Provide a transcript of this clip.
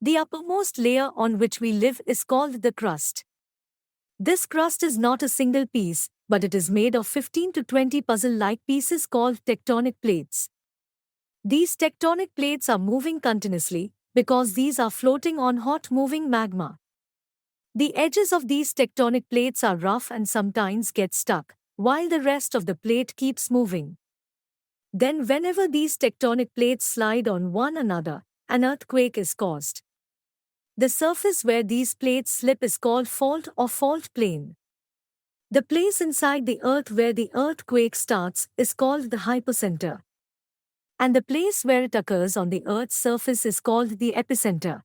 The uppermost layer on which we live is called the crust. This crust is not a single piece, but it is made of 15 to 20 puzzle-like pieces called tectonic plates. These tectonic plates are moving continuously because these are floating on hot moving magma. The edges of these tectonic plates are rough and sometimes get stuck, while the rest of the plate keeps moving. Then whenever these tectonic plates slide on one another, an earthquake is caused. The surface where these plates slip is called fault or fault plane. The place inside the earth where the earthquake starts is called the hypocenter. And the place where it occurs on the earth's surface is called the epicenter.